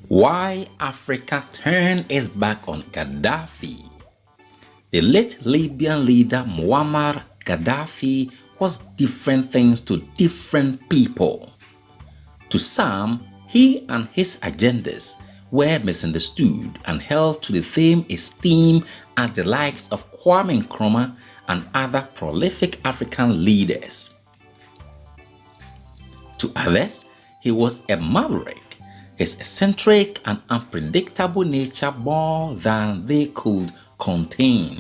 Why Africa turned its back on Gaddafi. The late Libyan leader Muammar Gaddafi was different things to different people. To some, he and his agendas were misunderstood and held to the same esteem as the likes of Kwame Nkrumah and other prolific African leaders. To others, he was a maverick, his eccentric and unpredictable nature more than they could contain.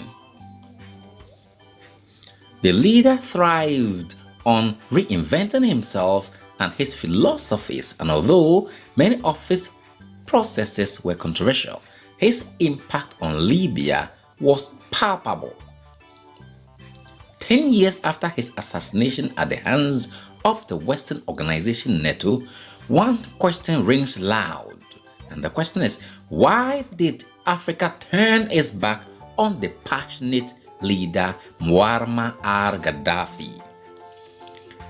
The leader thrived on reinventing himself and his philosophies, and although many of his processes were controversial, his impact on Libya was palpable. 10 years after his assassination at the hands of the Western organization NATO, one question rings loud, and the question is, why did Africa turn its back on the passionate leader Muammar al-Gaddafi?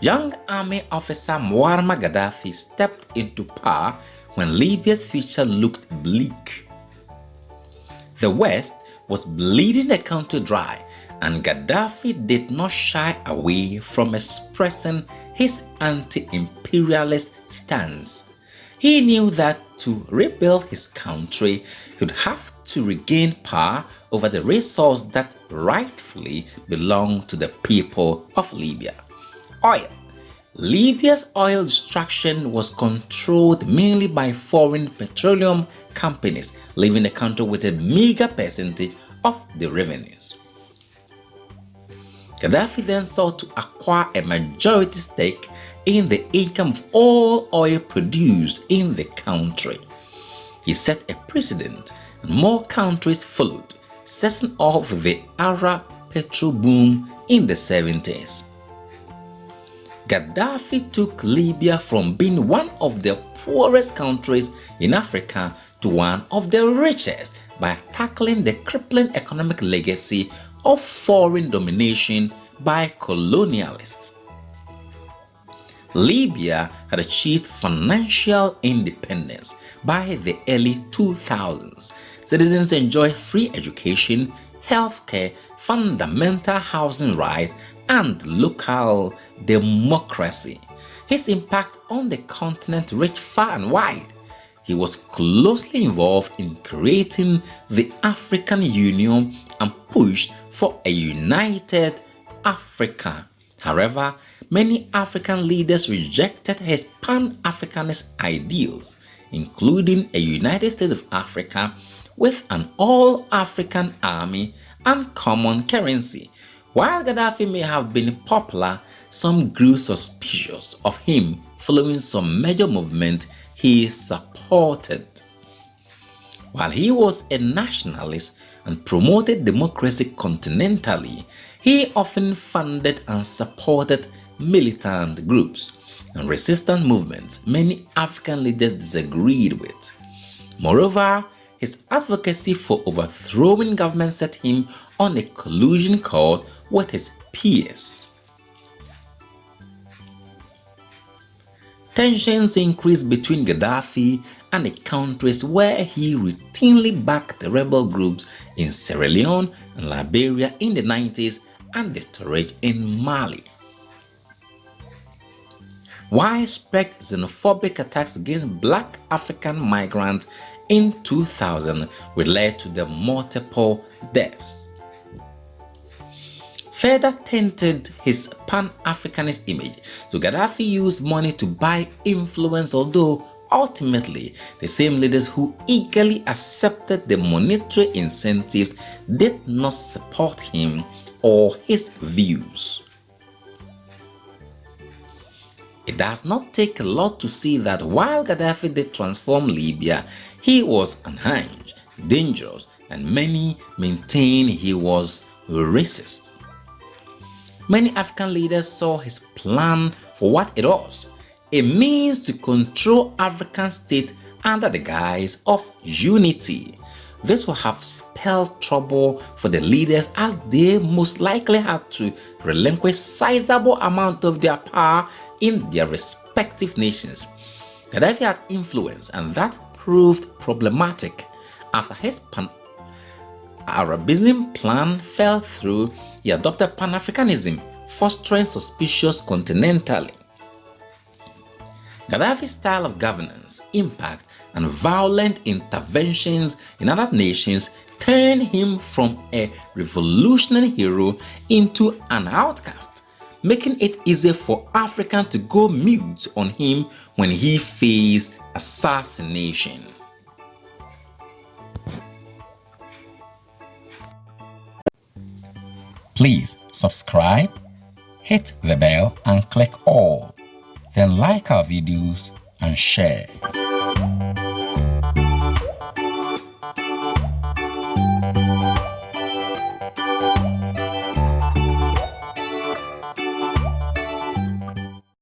Young army officer Muammar Gaddafi stepped into power when Libya's future looked bleak. The West was bleeding the country dry, and Gaddafi did not shy away from expressing his anti-imperialist stance. He knew that to rebuild his country, he would have to regain power over the resource that rightfully belonged to the people of Libya: oil. Libya's oil extraction was controlled mainly by foreign petroleum companies, leaving the country with a meager percentage of the revenues. Gaddafi then sought to acquire a majority stake in the income of all oil produced in the country. He set a precedent, and more countries followed, setting off the Arab petrol boom in the 70s. Gaddafi took Libya from being one of the poorest countries in Africa to one of the richest by tackling the crippling economic legacy of foreign domination by colonialists. Libya had achieved financial independence by the early 2000s. Citizens enjoy free education, healthcare, fundamental housing rights, and local democracy. His impact on the continent reached far and wide. He was closely involved in creating the African Union and pushed for a united Africa. However, many African leaders rejected his Pan-Africanist ideals, including a United States of Africa with an all-African army and common currency. While Gaddafi may have been popular, some grew suspicious of him following some major movement he supported. While he was a nationalist and promoted democracy continentally, he often funded and supported militant groups and resistance movements many African leaders disagreed with. Moreover, his advocacy for overthrowing government set him on a collusion court with his peers. Tensions increased between Gaddafi and the countries where he routinely backed rebel groups in Sierra Leone and Liberia in the 90s and the Tuareg in Mali. Widespread xenophobic attacks against black African migrants in 2000 led to the multiple deaths. Further tainted his Pan-Africanist image, so Gaddafi used money to buy influence, although ultimately the same leaders who eagerly accepted the monetary incentives did not support him or his views. It does not take a lot to see that while Gaddafi did transform Libya, he was unhinged, dangerous, and many maintain he was racist. Many African leaders saw his plan for what it was: a means to control African states under the guise of unity. This will have spelled trouble for the leaders, as they most likely had to relinquish sizable amount of their power in their respective nations. Gaddafi had influence, and that proved problematic. After his Pan-Arabism plan fell through, he adopted Pan-Africanism, fostering suspicious continentally. Gaddafi's style of governance, impact, and violent interventions in other nations turned him from a revolutionary hero into an outcast, making it easier for Africans to go mute on him when he faced assassination. Please subscribe, hit the bell and click all. Then like our videos and share.